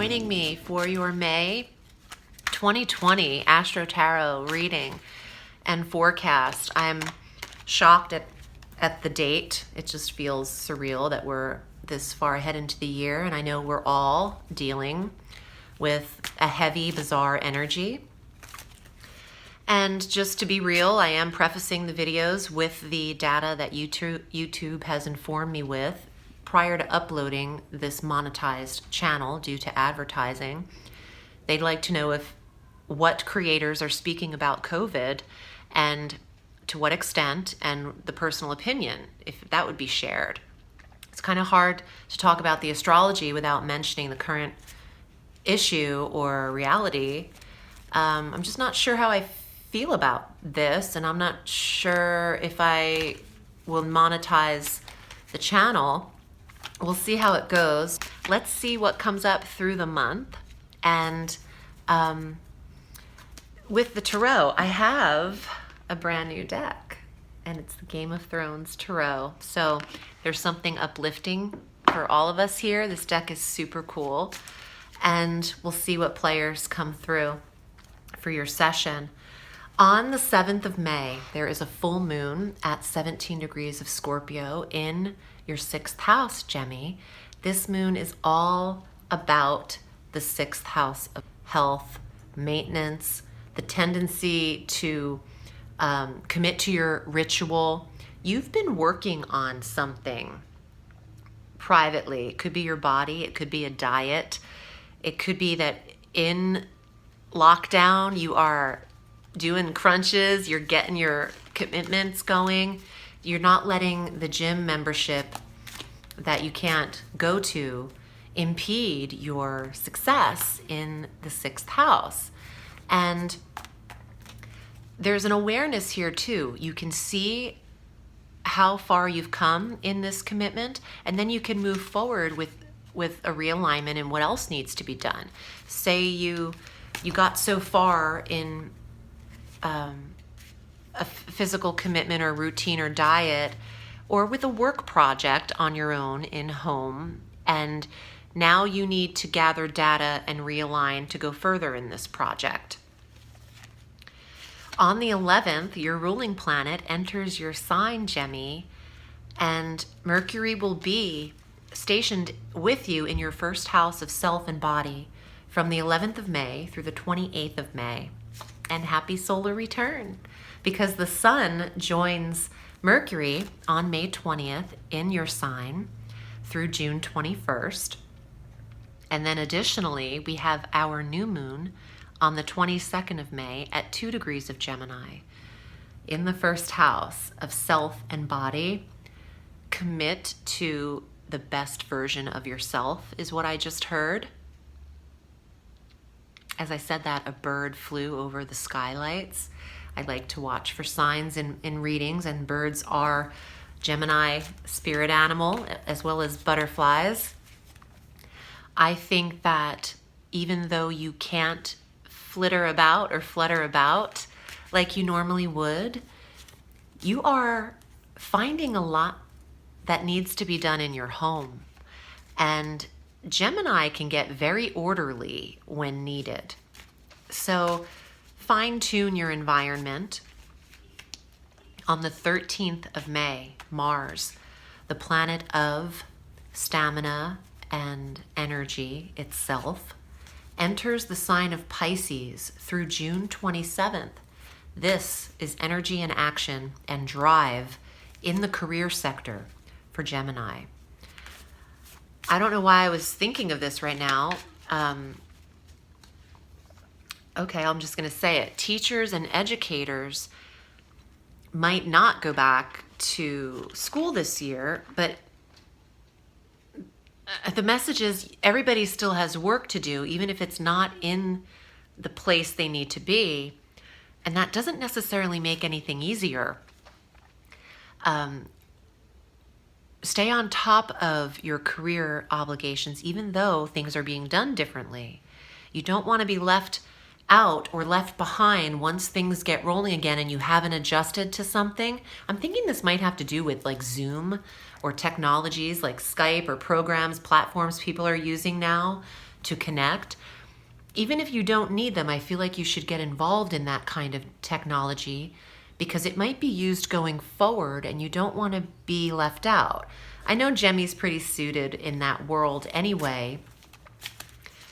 joining me for your May 2020 Astro Tarot reading and forecast. I'm shocked at the date. It just feels surreal that we're this far ahead into the year, and I know we're all dealing with a heavy, bizarre energy. And just to be real, I am prefacing the videos with the data that YouTube has informed me with prior to uploading this monetized channel due to advertising. They'd like to know what creators are speaking about COVID and to what extent, and the personal opinion, if that would be shared. It's kind of hard to talk about the astrology without mentioning the current issue or reality. I'm just not sure how I feel about this, and I'm not sure if I will monetize the channel. We'll see how it goes. Let's see what comes up through the month. And with the tarot, I have a brand new deck, and it's the Game of Thrones Tarot. So there's something uplifting for all of us here. This deck is super cool, and we'll see what players come through for your session. On the 7th of May, there is a full moon at 17 degrees of Scorpio in your 6th house, Gemini. This moon is all about the 6th house of health, maintenance, the tendency to commit to your ritual. You've been working on something privately. It could be your body, it could be a diet, it could be that in lockdown you are doing crunches, you're getting your commitments going, you're not letting the gym membership that you can't go to impede your success in the 6th house. And there's an awareness here too. You can see how far you've come in this commitment, and then you can move forward with a realignment and what else needs to be done. Say you got so far in a physical commitment or routine or diet, or with a work project on your own in home, and now you need to gather data and realign to go further in this project. On the 11th, your ruling planet enters your sign, Gemini, and Mercury will be stationed with you in your 1st house of self and body from the 11th of May through the 28th of May. And happy solar return, because the sun joins Mercury on May 20th in your sign through June 21st. And then additionally, we have our new moon on the 22nd of May at 2 degrees of Gemini in the 1st house of self and body. Commit to the best version of yourself is what I just heard. As I said that, a bird flew over the skylights. I like to watch for signs in readings, and birds are Gemini spirit animal, as well as butterflies. I think that even though you can't flutter about like you normally would, you are finding a lot that needs to be done in your home. And Gemini can get very orderly when needed. So fine-tune your environment. On the 13th of May, Mars, the planet of stamina and energy itself, enters the sign of Pisces through June 27th. This is energy and action and drive in the career sector for Gemini. I don't know why I was thinking of this right now. Okay, I'm just going to say it. Teachers and educators might not go back to school this year, but the message is everybody still has work to do, even if it's not in the place they need to be. And that doesn't necessarily make anything easier. Stay on top of your career obligations, even though things are being done differently. You don't want to be left out or left behind once things get rolling again and you haven't adjusted to something. I'm thinking this might have to do with like Zoom or technologies like Skype or programs, platforms people are using now to connect. Even if you don't need them, I feel like you should get involved in that kind of technology because it might be used going forward and you don't want to be left out. I know Gemi's pretty suited in that world anyway,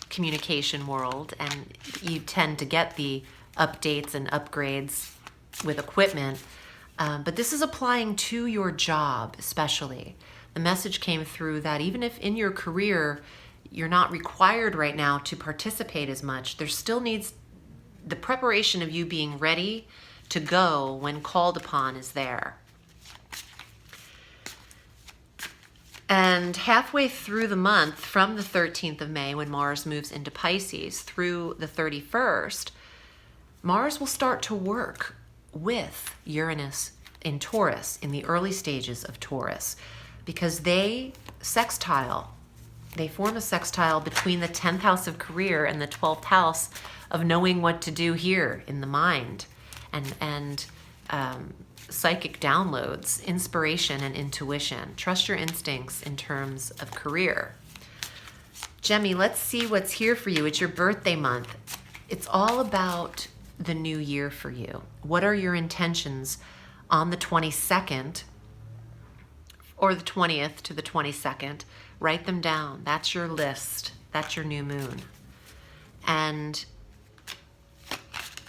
communication world, and you tend to get the updates and upgrades with equipment. But this is applying to your job especially. The message came through that even if in your career you're not required right now to participate as much, there still needs the preparation of you being ready to go when called upon is there. And halfway through the month, from the 13th of May, when Mars moves into Pisces, through the 31st, Mars will start to work with Uranus in Taurus, in the early stages of Taurus, because they form a sextile between the 10th house of career and the 12th house of knowing what to do here in the mind, and psychic downloads, inspiration and intuition. Trust your instincts in terms of career. Gemi, let's see what's here for you. It's your birthday month. It's all about the new year for you. What are your intentions on the 22nd or the 20th to the 22nd? Write them down. That's your list. That's your new moon. And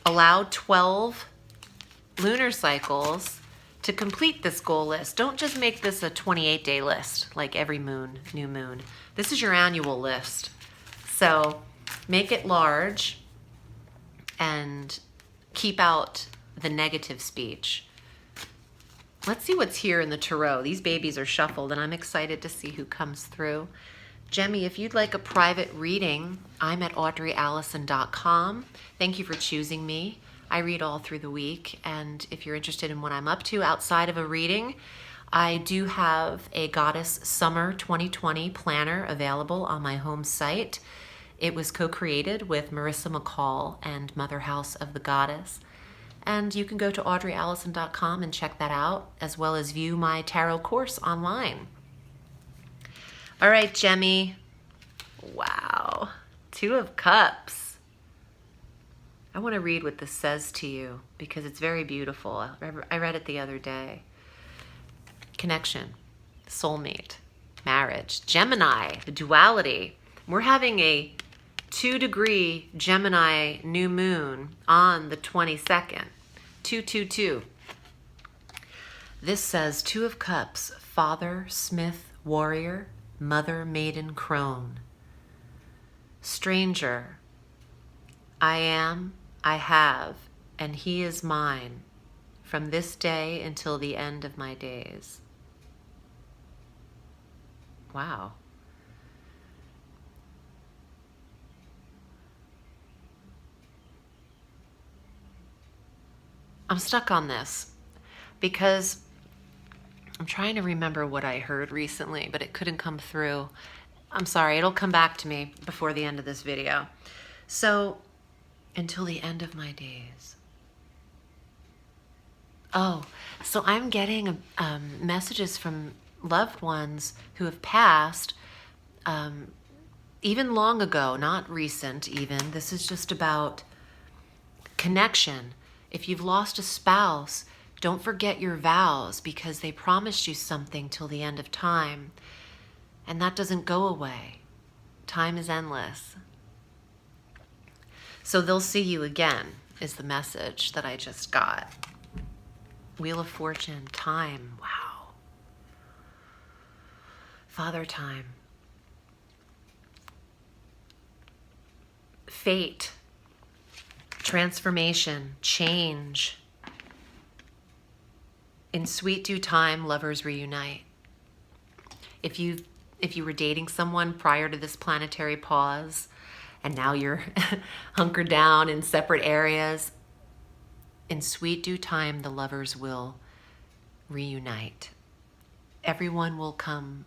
allow 12 lunar cycles to complete this goal list. Don't just make this a 28-day list like every moon, new moon. This is your annual list. So make it large and keep out the negative speech. Let's see what's here in the tarot. These babies are shuffled and I'm excited to see who comes through. Gemi, if you'd like a private reading, I'm at audreyalison.com. Thank you for choosing me. I read all through the week, and if you're interested in what I'm up to outside of a reading, I do have a Goddess Summer 2020 planner available on my home site. It was co-created with Marissa McCall and Mother House of the Goddess. And you can go to audreyalison.com and check that out, as well as view my tarot course online. All right, Gemi. Wow. 2 of Cups. I want to read what this says to you because it's very beautiful. I read it the other day. Connection, soulmate, marriage, Gemini, the duality. We're having a 2-degree Gemini new moon on the 22nd. 222. This says 2 of Cups, Father, Smith, Warrior, Mother, Maiden, Crone. Stranger, I am, I have, and he is mine from this day until the end of my days. Wow. I'm stuck on this because I'm trying to remember what I heard recently, but it couldn't come through. I'm sorry, it'll come back to me before the end of this video. So, until the end of my days. Oh, so I'm getting messages from loved ones who have passed even long ago, not recent even. This is just about connection. If you've lost a spouse, don't forget your vows because they promised you something till the end of time. And that doesn't go away. Time is endless. So they'll see you again, is the message that I just got. Wheel of Fortune, time, wow. Father time. Fate, transformation, change. In sweet due time, lovers reunite. If you were dating someone prior to this planetary pause, and now you're hunkered down in separate areas, in sweet due time, the lovers will reunite. Everyone will come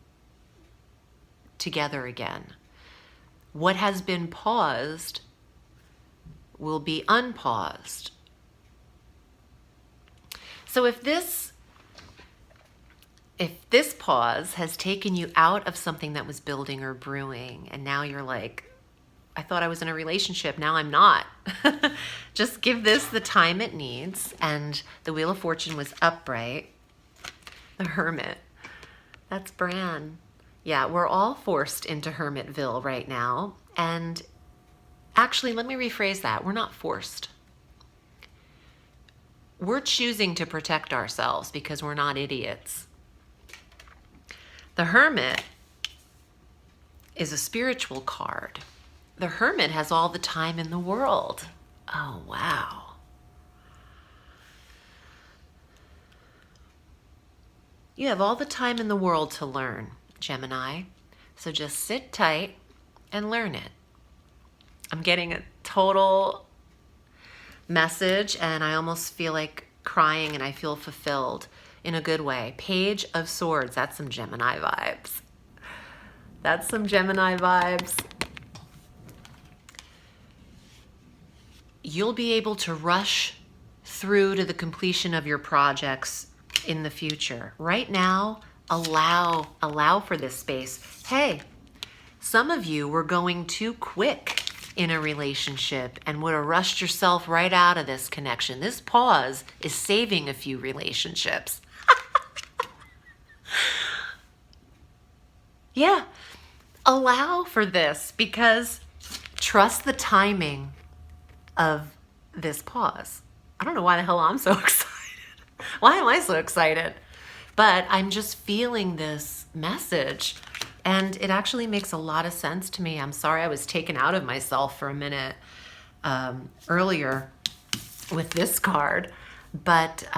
together again. What has been paused will be unpaused. So if this pause has taken you out of something that was building or brewing, and now you're like, I thought I was in a relationship. Now I'm not. Just give this the time it needs. And the Wheel of Fortune was upright. The Hermit. That's Bran. Yeah, we're all forced into Hermitville right now. And actually, let me rephrase that. We're not forced. We're choosing to protect ourselves because we're not idiots. The Hermit is a spiritual card. The Hermit has all the time in the world. Oh, wow. You have all the time in the world to learn, Gemini. So just sit tight and learn it. I'm getting a total message and I almost feel like crying and I feel fulfilled in a good way. Page of Swords, that's some Gemini vibes. That's some Gemini vibes. You'll be able to rush through to the completion of your projects in the future. Right now, allow for this space. Hey, some of you were going too quick in a relationship and would have rushed yourself right out of this connection. This pause is saving a few relationships. Yeah, allow for this because trust the timing of this pause. I don't know why the hell I'm so excited. Why am I so excited? But I'm just feeling this message and it actually makes a lot of sense to me. I'm sorry I was taken out of myself for a minute earlier with this card, but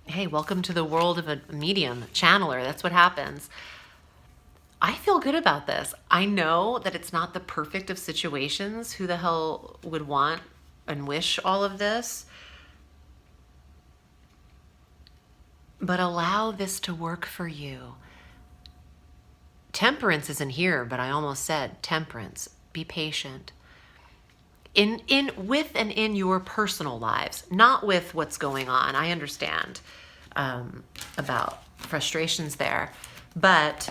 hey, welcome to the world of a medium, channeler. That's what happens. I feel good about this. I know that it's not the perfect of situations. Who the hell would want and wish all of this? But allow this to work for you. Temperance isn't here, but I almost said temperance. Be patient. With and in your personal lives, not with what's going on. I understand about frustrations there, but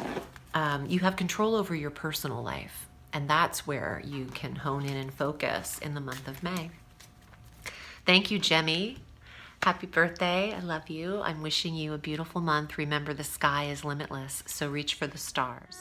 you have control over your personal life, and that's where you can hone in and focus in the month of May. Thank you, Jemmy. Happy birthday. I love you. I'm wishing you a beautiful month. Remember, the sky is limitless, so reach for the stars.